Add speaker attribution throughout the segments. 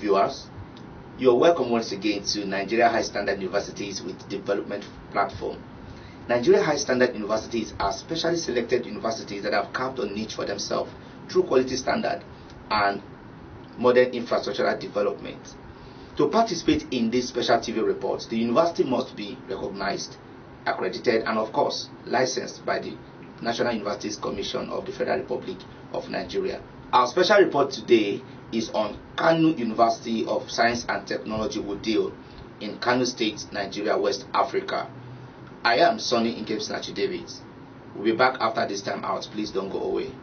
Speaker 1: viewers. You are welcome once again to Nigeria High Standard Universities with Development Platform. Nigeria High Standard Universities are specially selected universities that have carved a niche for themselves through quality standard and modern infrastructural development. To participate in these special TV reports, the university must be recognized, accredited, and of course, licensed by the National Universities Commission of the Federal Republic of Nigeria. Our special report today is on Kano University of Science and Technology, Wudil, in Kano State, Nigeria, West Africa. I am Sonny Nkemsnachi David. We'll be back after this time out. Please don't go away.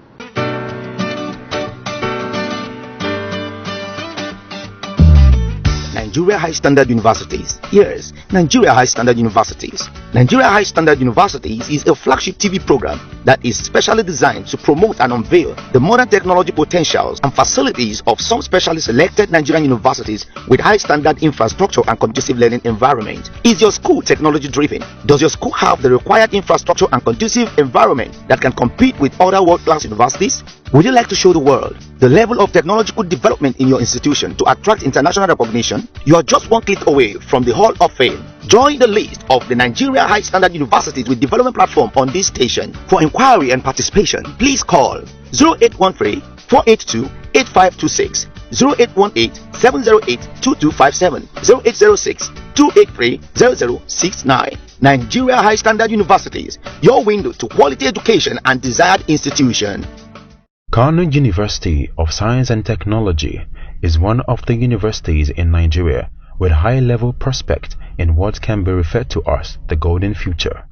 Speaker 2: Nigeria High Standard Universities. Yes, Nigeria High Standard Universities. Nigeria High Standard Universities is a flagship TV program that is specially designed to promote and unveil the modern technology potentials and facilities of some specially selected Nigerian universities with high standard infrastructure and conducive learning environment. Is your school technology driven? Does your school have the required infrastructure and conducive environment that can compete with other world-class universities? Would you like to show the world the level of technological development in your institution to attract international recognition? You are just one click away from the Hall of Fame. Join the list of the Nigeria High Standard Universities with Development Platform on this station. For inquiry and participation, please call 0813-482-8526, 0818-708-2257, 0806-283-0069. Nigeria High Standard Universities, your window to quality education and desired institution.
Speaker 3: Kano University of Science and Technology is one of the universities in Nigeria with high-level prospect in what can be referred to as the golden future.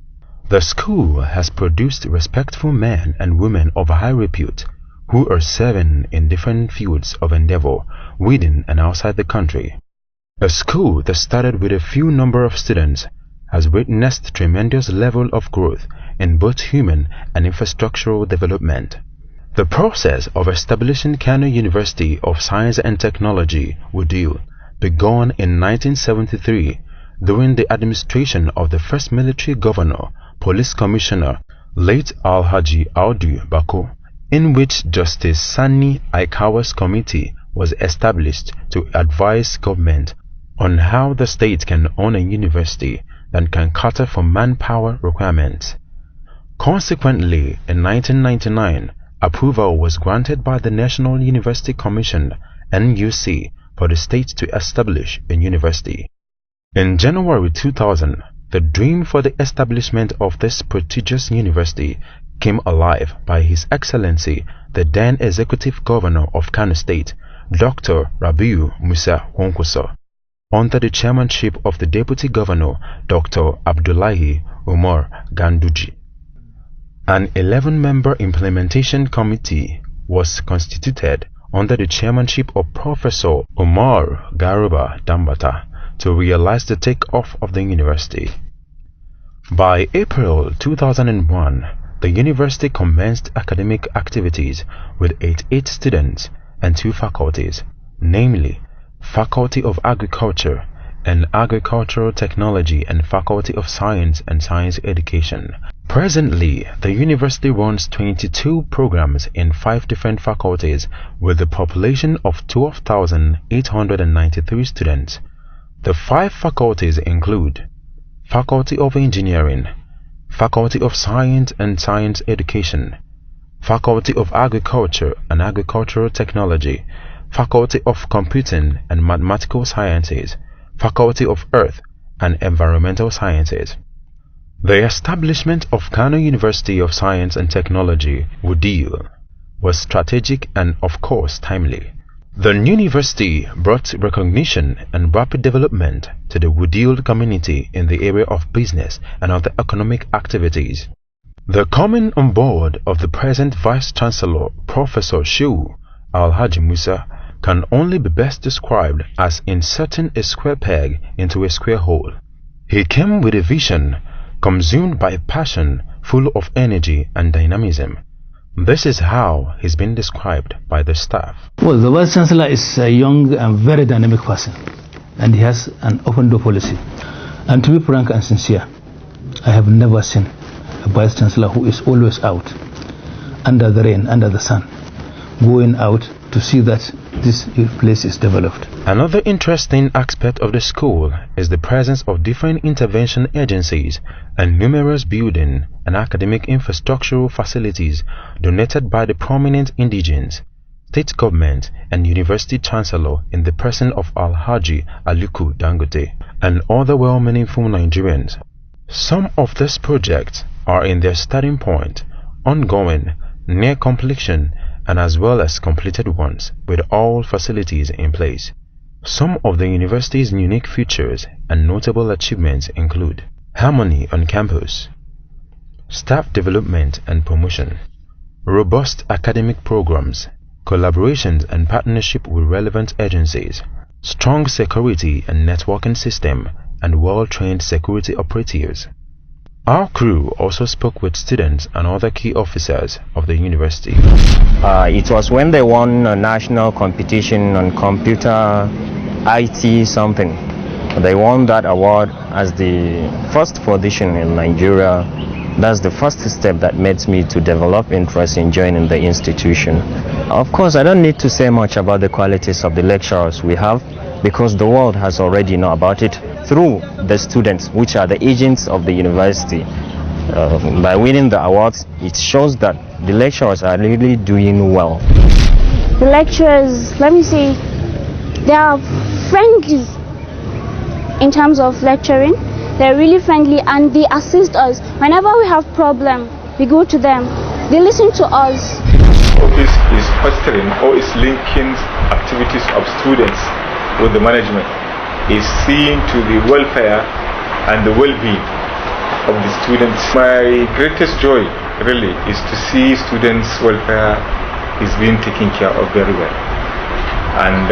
Speaker 3: The school has produced respectful men and women of high repute who are serving in different fields of endeavor within and outside the country. A school that started with a few number of students has witnessed tremendous level of growth in both human and infrastructural development. The process of establishing Kano University of Science and Technology, Wudil, began in 1973 during the administration of the first military governor, police commissioner, late Alhaji Audu Bako, in which Justice Sani Aikawa's committee was established to advise government on how the state can own a university that can cater for manpower requirements. Consequently, in 1999, approval was granted by the National University Commission (NUC) for the state to establish a university. In January 2000, the dream for the establishment of this prestigious university came alive by His Excellency the then Executive Governor of Kano State, Dr. Rabiu Musa Kwankwaso, under the chairmanship of the Deputy Governor, Dr. Abdullahi Umar Ganduji. An 11-member implementation committee was constituted under the chairmanship of Professor Umar Garuba Dambata to realize the takeoff of the university. By April 2001, the university commenced academic activities with 88 students and 2 faculties, namely Faculty of Agriculture and Agricultural Technology and Faculty of Science and Science Education. Presently, the university runs 22 programs in 5 different faculties with a population of 12,893 students. The 5 faculties include Faculty of Engineering, Faculty of Science and Science Education, Faculty of Agriculture and Agricultural Technology, Faculty of Computing and Mathematical Sciences, Faculty of Earth and Environmental Sciences. The establishment of Kano University of Science and Technology, Wudil, was strategic and of course timely. The university brought recognition and rapid development to the Wudil community in the area of business and other economic activities. The coming on board of the present Vice Chancellor, Professor Shehu Alhaji Musa, can only be best described as inserting a square peg into a square hole. He came with a vision, consumed by a passion full of energy and dynamism. This is how he's been described by the staff.
Speaker 4: Well, the Vice Chancellor is a young and very dynamic person, and he has an open door policy. And to be frank and sincere, I have never seen a Vice Chancellor who is always out, under the rain, under the sun, going out to see that this place is developed.
Speaker 3: Another interesting aspect of the school is the presence of different intervention agencies and numerous building and academic infrastructural facilities donated by the prominent indigents, state government and university chancellor in the person of Alhaji Aliko Dangote and other well-meaningful Nigerians. Some of these projects are in their starting point, ongoing, near completion, and as well as completed ones with all facilities in place. Some of the university's unique features and notable achievements include harmony on campus, staff development and promotion, robust academic programs, collaborations and partnership with relevant agencies, strong security and networking system, and well-trained security operatives. Our crew also spoke with students and other key officers of the university.
Speaker 5: It was when they won a national competition on computer IT something. They won that award as the first position in Nigeria. That's the first step that made me to develop interest in joining the institution. Of course, I don't need to say much about the qualities of the lecturers we have, because the world has already known about it through the students, which are the agents of the university. By winning the awards, it shows that the lecturers are really doing well.
Speaker 6: The lecturers, let me say, they are friendly in terms of lecturing. They're really friendly and they assist us. Whenever we have problem, we go to them. They listen to us.
Speaker 7: Office is fostering or is linking activities of students with the management, is seeing to the welfare and the well-being of the students. My greatest joy really is to see students' welfare is being taken care of very well. And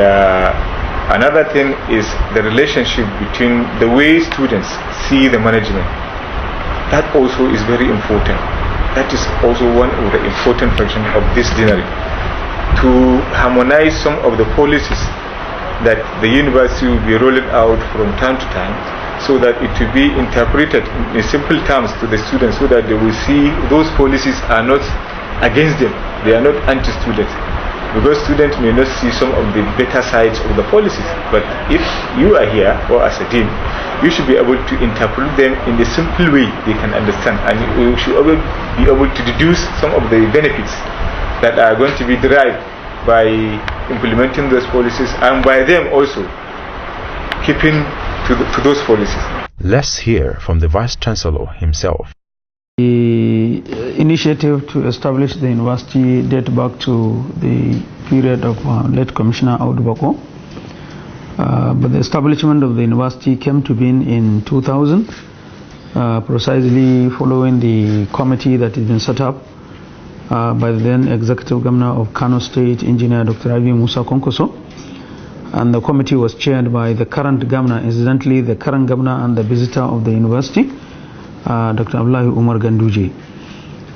Speaker 7: another thing is the relationship between the way students see the management. That also is very important. That is also one of the important functions of this dinner, to harmonize some of the policies that the university will be rolling out from time to time, so that it will be interpreted in simple terms to the students, so that they will see those policies are not against them, they are not anti-students. Because students may not see some of the better sides of the policies, but if you are here, or as a dean, you should be able to interpret them in a simple way they can understand, and you should be able to deduce some of the benefits that are going to be derived by implementing those policies, and by them also keeping to those policies.
Speaker 3: Let's hear from the Vice Chancellor himself.
Speaker 4: The initiative to establish the university dates back to the period of late Commissioner Audu Bako. But the establishment of the university came to being in 2000, precisely following the committee that has been set up by the then Executive Governor of Kano State, Engineer Dr. Abi Musa Konkoso. And the committee was chaired by the current governor, incidentally the current governor and the visitor of the university, Dr. Abdullahi Umar Ganduje.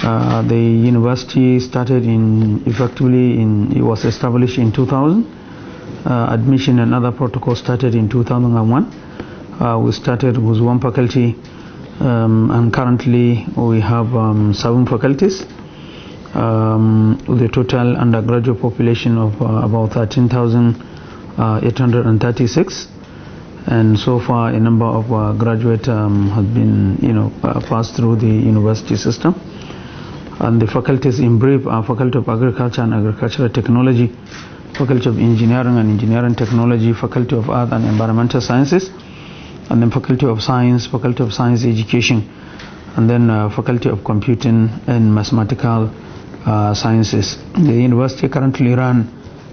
Speaker 4: The university started it was established in 2000. Admission and other protocols started in 2001. We started with one faculty, and currently we have 7 faculties, with a total undergraduate population of about 13,836. And so far a number of graduates have been passed through the university system. And the faculties in brief are Faculty of Agriculture and Agricultural Technology, Faculty of Engineering and Engineering Technology, Faculty of Earth and Environmental Sciences, and then Faculty of Science, Faculty of Science Education, and then Faculty of Computing and Mathematical Sciences. The university currently runs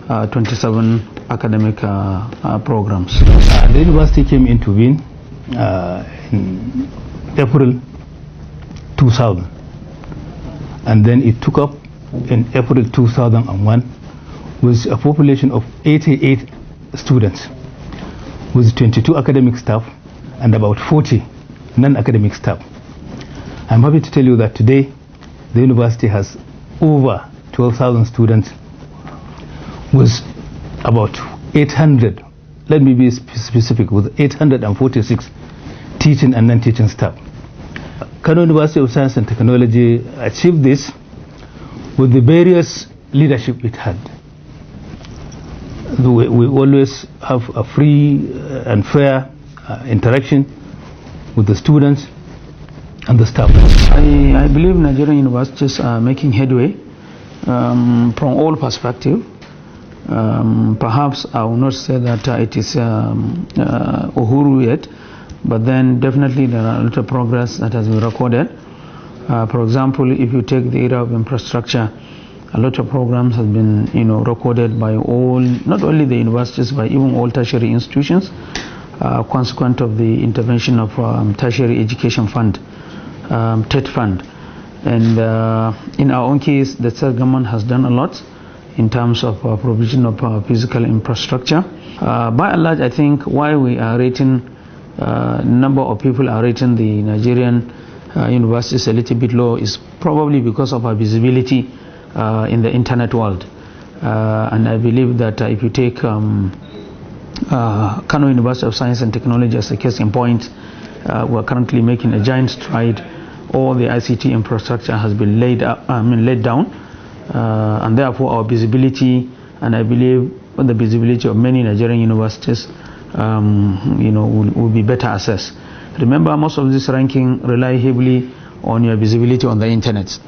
Speaker 4: 27 academic programs.
Speaker 8: The university came into being in April 2000, and then it took up in April 2001 with a population of 88 students, with 22 academic staff and about 40 non-academic staff. I'm happy to tell you that today the university has over 12,000 students, with about 800, let me be specific, with 846 teaching and non-teaching staff. Kano University of Science and Technology achieved this with the various leadership it had. we always have a free and fair interaction with the students and the staff.
Speaker 4: I believe Nigerian universities are making headway from all perspectives. Perhaps I will not say that it is Uhuru yet, but then definitely there are a lot of progress that has been recorded. For example, if you take the area of infrastructure, a lot of programs have been recorded by all, not only the universities, but even all tertiary institutions, consequent of the intervention of tertiary education fund, TED fund. And in our own case, the state government has done a lot in terms of provision of physical infrastructure. By and large, I think why we are rating, number of people are rating the Nigerian universities a little bit low is probably because of our visibility in the internet world. And I believe that if you take Kano University of Science and Technology as a case in point, we're currently making a giant stride. All the ICT infrastructure has been laid down, and therefore our visibility, and I believe the visibility of many Nigerian universities, will be better assessed. Remember, most of this ranking rely heavily on your visibility on the internet.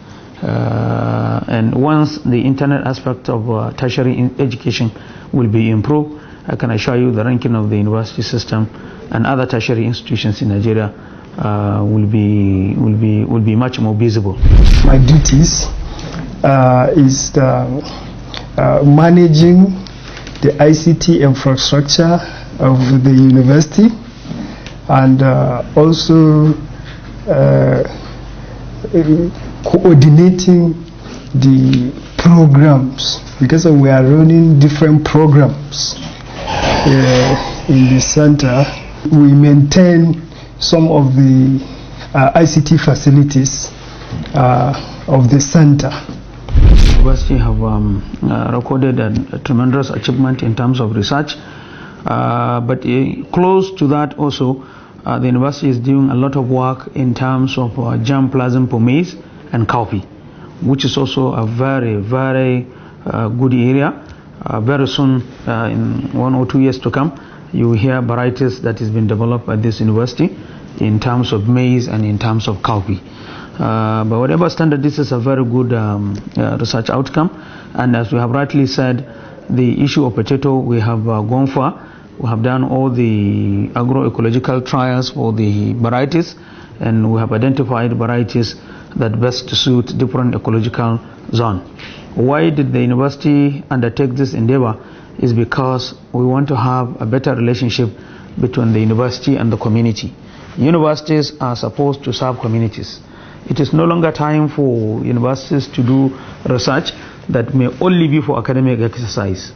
Speaker 4: And once the internet aspect of tertiary education will be improved, I can assure you the ranking of the university system and other tertiary institutions in Nigeria will be much more visible.
Speaker 9: My duties is managing the ICT infrastructure of the university, and also coordinating the programs, because we are running different programs in the center. We maintain some of the ICT facilities of the center.
Speaker 4: The university have recorded a tremendous achievement in terms of research, but close to that also, the university is doing a lot of work in terms of germplasm for maize and cowpea, which is also a very, very good area. Very soon, in 1 or 2 years to come, you will hear varieties that has been developed by this university in terms of maize and in terms of cowpea. But whatever standard, this is a very good research outcome. And as we have rightly said, the issue of potato we have gone far. We have done all the agroecological trials for the varieties, and we have identified varieties that best suit different ecological zone. Why did the university undertake this endeavor? Is because we want to have a better relationship between the university and the community. Universities are supposed to serve communities. It is no longer time for universities to do research that may only be for academic exercise,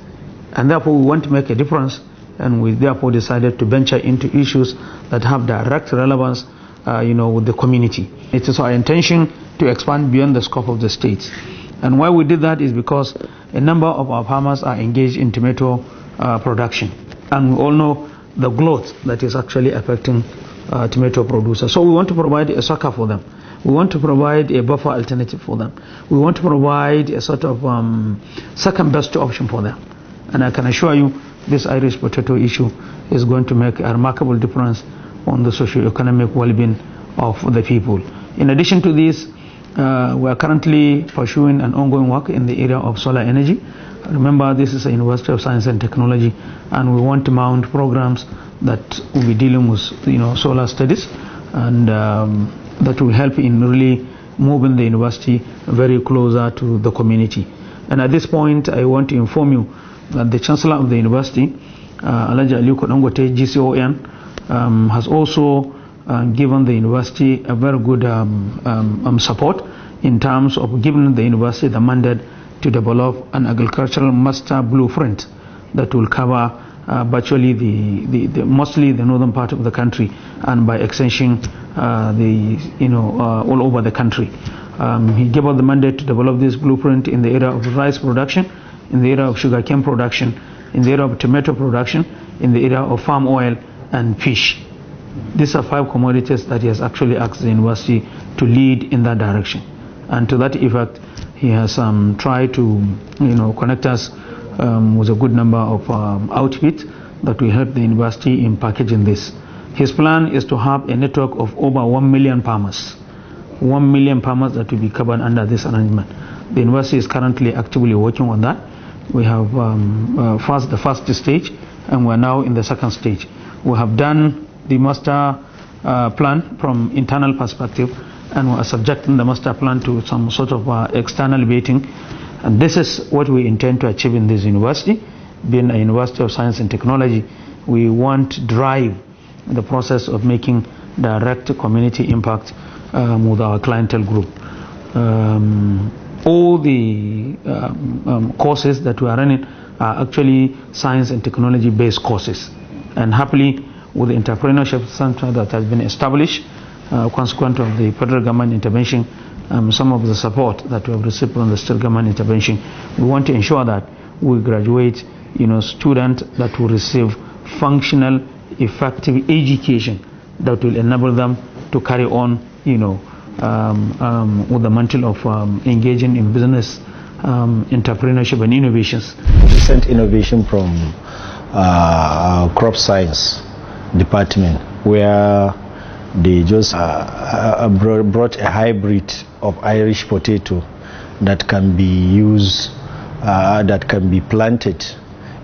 Speaker 4: and therefore we want to make a difference, and we therefore decided to venture into issues that have direct relevance with the community. It is our intention to expand beyond the scope of the states. And why we did that is because a number of our farmers are engaged in tomato production, and we all know the glut that is actually affecting tomato producers. So we want to provide a succor for them. We want to provide a buffer alternative for them. We want to provide a sort of second best option for them. And I can assure you this Irish potato issue is going to make a remarkable difference on the socio-economic well-being of the people. In addition to this, we are currently pursuing an ongoing work in the area of solar energy. Remember, this is a University of Science and Technology, and we want to mount programs that will be dealing with solar studies, and that will help in really moving the university very closer to the community. And at this point, I want to inform you that the Chancellor of the University, Alhaji Aliko Dangote, GCON, has also given the university a very good support in terms of giving the university the mandate to develop an agricultural master blueprint that will cover virtually mostly the northern part of the country, and by extension all over the country. He gave us the mandate to develop this blueprint in the area of rice production, in the area of sugarcane production, in the area of tomato production, in the area of palm oil and fish. These are 5 commodities that he has actually asked the university to lead in that direction. And to that effect, he has tried to connect us with a good number of outfits that will help the university in packaging this. His plan is to have a network of over 1 million farmers. 1 million farmers that will be covered under this arrangement. The university is currently actively working on that. We have the first stage, and we're now in the second stage. We have done the master plan from internal perspective, and we are subjecting the master plan to some sort of external vetting. And this is what we intend to achieve in this university. Being a university of science and technology, we want to drive the process of making direct community impact with our clientele group. All the courses that we are running are actually science and technology based courses, and happily with the entrepreneurship center that has been established consequent of the federal government intervention, some of the support that we have received from the state government intervention, we want to ensure that we graduate students that will receive functional, effective education that will enable them to carry on with the mantle of engaging in business, entrepreneurship and innovations.
Speaker 10: Recent innovation from crop science department, where they just brought a hybrid of Irish potato that can be used, that can be planted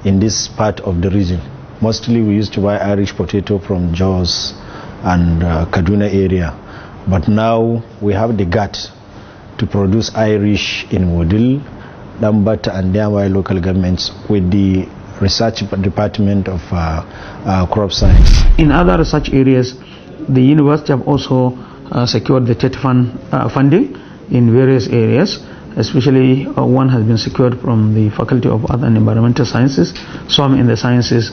Speaker 10: in this part of the region. Mostly we used to buy Irish potato from Jos and Kaduna area, but now we have the gut to produce Irish in Wudil, Dambata and nearby local governments with the research department of crop science.
Speaker 4: In other research areas, the university have also secured the TET funding in various areas. Especially one has been secured from the Faculty of Earth and Environmental Sciences, some in the sciences,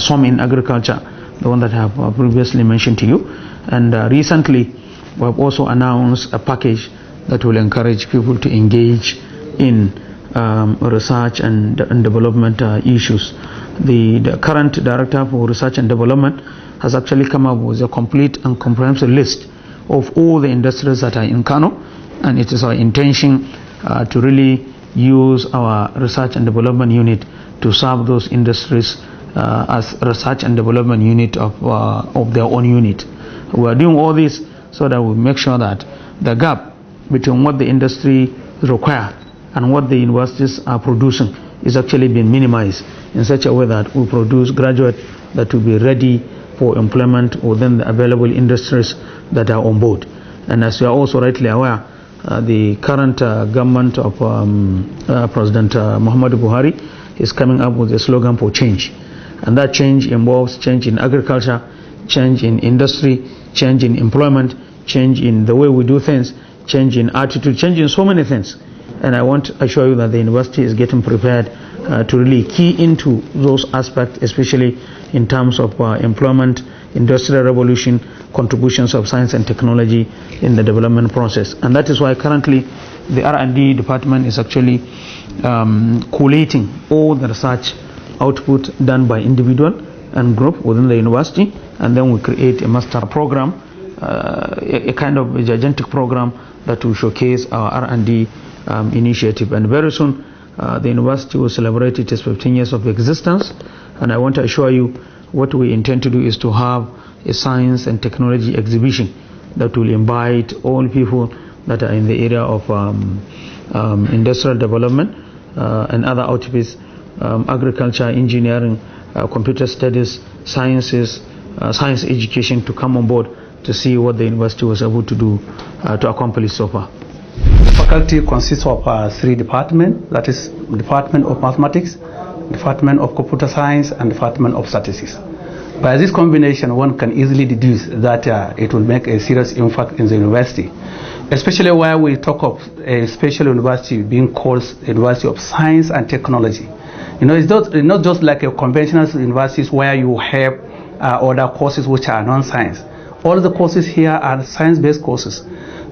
Speaker 4: some in agriculture, the one that I have previously mentioned to you. And recently we have also announced a package that will encourage people to engage in research and development issues. The current Director for Research and Development has actually come up with a complete and comprehensive list of all the industries that are in Kano, and it is our intention to really use our research and development unit to serve those industries as research and development unit of their own unit. We are doing all this so that we make sure that the gap between what the industry require and what the universities are producing is actually being minimized in such a way that we produce graduates that will be ready for employment within the available industries that are on board. And as you are also rightly aware, the current government of President Muhammadu Buhari is coming up with a slogan for change, and that change involves change in agriculture, change in industry, change in employment, change in the way we do things, change in attitude, change in so many things. And I want to assure you that the university is getting prepared to really key into those aspects, especially in terms of employment, industrial revolution, contributions of science and technology in the development process. And that is why currently the R&D department is actually collating all the research output done by individual and group within the university, and then we create a master program, a kind of a gigantic program that will showcase our R&D initiative. And very soon the university will celebrate its 15 years of existence, and I want to assure you what we intend to do is to have a science and technology exhibition that will invite all people that are in the area of industrial development and other outfits, agriculture, engineering, computer studies, sciences, science education, to come on board to see what the university was able to do to accomplish so far.
Speaker 11: The faculty consists of 3 departments, that is Department of Mathematics, Department of Computer Science and Department of Statistics. By this combination, one can easily deduce that it will make a serious impact in the university, especially where we talk of a special university being called University of Science and Technology. It's not just like a conventional universities where you have other courses which are non-science. All the courses here are science-based courses.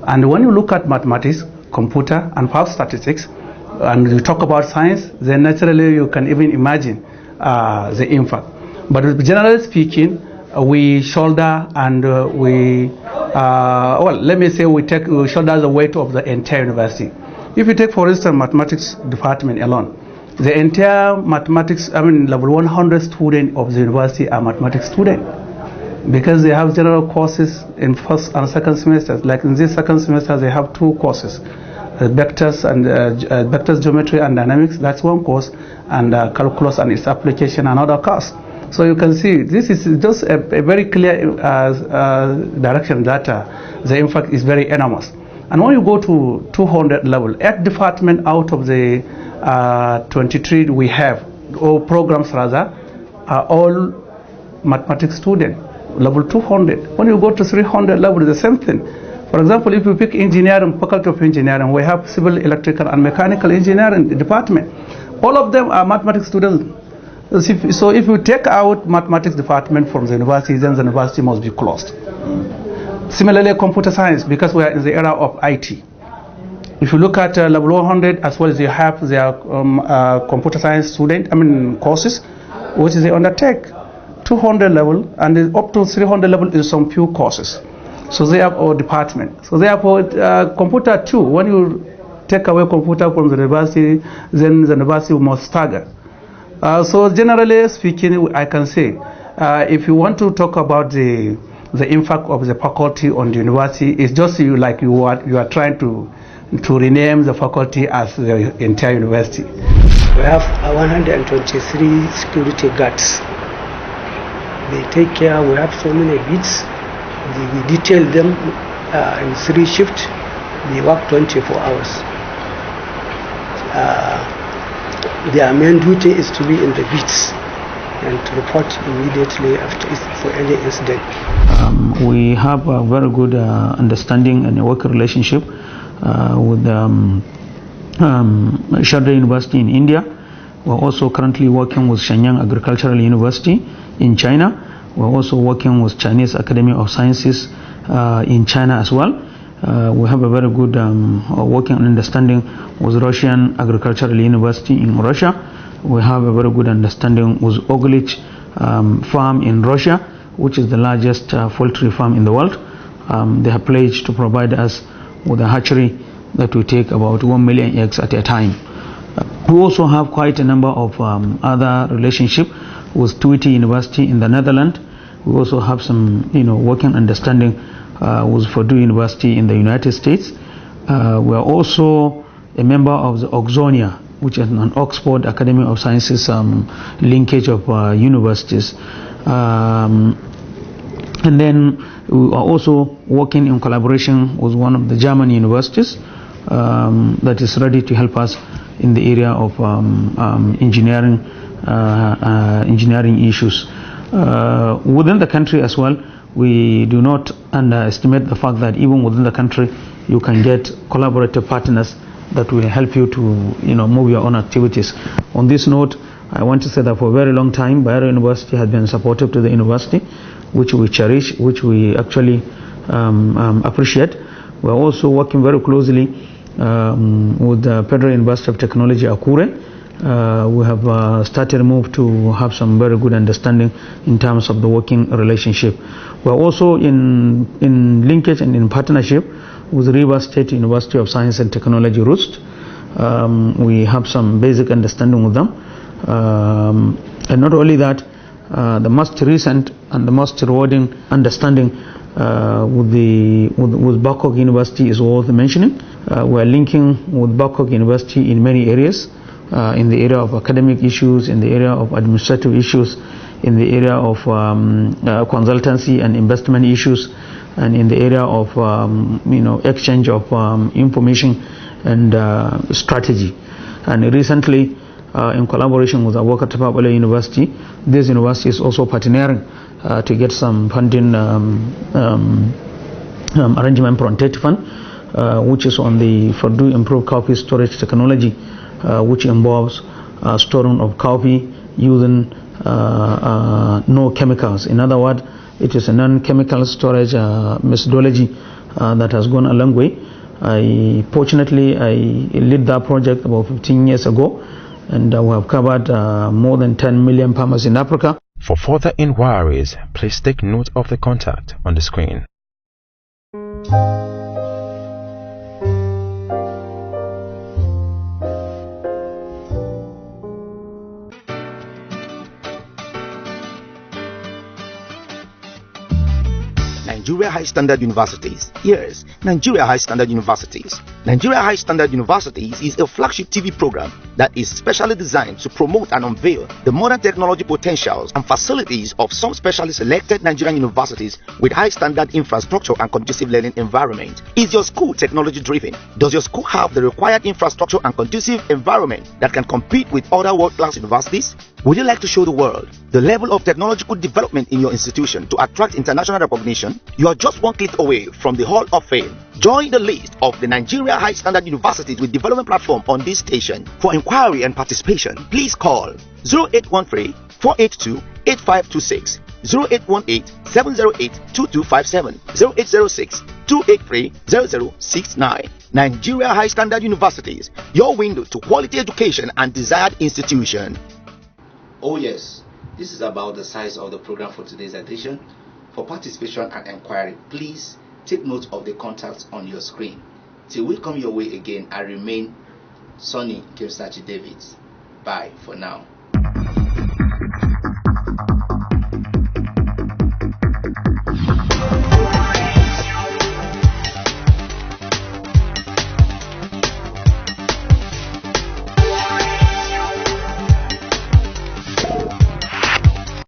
Speaker 11: And when you look at mathematics, computer and perhaps statistics, and you talk about science, then naturally you can even imagine the impact. But generally speaking, we shoulder and we shoulder the weight of the entire university. If you take, for instance, mathematics department alone, The entire mathematics, level 100 students of the university are mathematics students, because they have general courses in first and second semesters. Like in this second semester, they have 2 courses, vectors and vectors geometry and dynamics. That's one course, and calculus and its application, another course. So you can see this is just a very clear direction that the impact is very enormous. And when you go to 200 level, 8 departments out of the 23 we have, or programs rather, are all mathematics students, level 200. When you go to 300 level, the same thing. For example, if you pick engineering, faculty of engineering, we have civil, electrical and mechanical engineering department. All of them are mathematics students. So if you take out mathematics department from the university, then the university must be closed. Similarly, computer science, because we are in the era of IT. If you look at level 100, as well as you have their computer science courses, which is they undertake 200 level and up to 300 level in some few courses. So they have our department. So therefore, computer too, when you take away computer from the university, then the university must stagger. So generally speaking, I can say, if you want to talk about the impact of the faculty on the university, it's just you are trying to rename the faculty as the entire university.
Speaker 12: We have 123 security guards. They take care. We have so many beats. We detail them in 3 shifts. They work 24 hours. Their main duty is to be in the beats and to report immediately for any incident.
Speaker 4: We have a very good understanding and a working relationship with Sharda University in India. We're also currently working with Shenyang Agricultural University in China. We're also working with Chinese Academy of Sciences in China as well. We have a very good working understanding with Russian Agricultural University in Russia. We have a very good understanding with Oglich farm in Russia, which is the largest poultry farm in the world. They have pledged to provide us with a hatchery that will take about 1 million eggs at a time. We also have quite a number of other relationships with Twente University in the Netherlands. We also have some working understanding with Purdue University in the United States. We are also a member of the Oxonia, which is an Oxford Academy of Sciences linkage of universities. And then we are also working in collaboration with one of the German universities that is ready to help us in the area of engineering issues. Within the country as well, we do not underestimate the fact that even within the country you can get collaborative partners that will help you to move your own activities. On this note, I want to say that for a very long time Bayero University has been supportive to the university, which we cherish, which we actually appreciate. We are also working very closely with the Federal University of Technology Akure. We have started a move to have some very good understanding in terms of the working relationship. We are also in linkage and in partnership with Rivers State University of Science and Technology, RUST. We have some basic understanding with them. And not only that, the most recent and the most rewarding understanding with Babcock University is worth mentioning. We are linking with Babcock University in many areas, in the area of academic issues, in the area of administrative issues, in the area of consultancy and investment issues, and in the area of exchange of information and strategy. And recently, in collaboration with our Tafawa University, this university is also partnering to get some funding arrangement from TET Fund, which is on the Purdue Improved Coffee Storage Technology, which involves storing of coffee using no chemicals. In other words, it is a non-chemical storage methodology that has gone a long way. Fortunately, I led that project about 15 years ago, and we have covered more than 10 million farmers in Africa.
Speaker 3: For further inquiries, please take note of the contact on the screen.
Speaker 2: Nigeria High Standard Universities. Yes, Nigeria High Standard Universities. Nigeria High Standard Universities is a flagship TV program that is specially designed to promote and unveil the modern technology potentials and facilities of some specially selected Nigerian universities with high standard infrastructure and conducive learning environment. Is your school technology driven? Does your school have the required infrastructure and conducive environment that can compete with other world-class universities? Would you like to show the world the level of technological development in your institution to attract international recognition? You are just one click away from the Hall of Fame. Join the list of the Nigeria High Standard Universities with Development Platform on this station. For inquiry and participation, please call 0813-482-8526, 0818-708-2257, 0806-283-0069. Nigeria High Standard Universities, your window to quality education and desired institution.
Speaker 1: Oh yes, this is about the size of the program for today's edition. For participation and inquiry, please take note of the contacts on your screen. Till we come your way again, I remain Sonny Kemsachi Davids. Bye for now.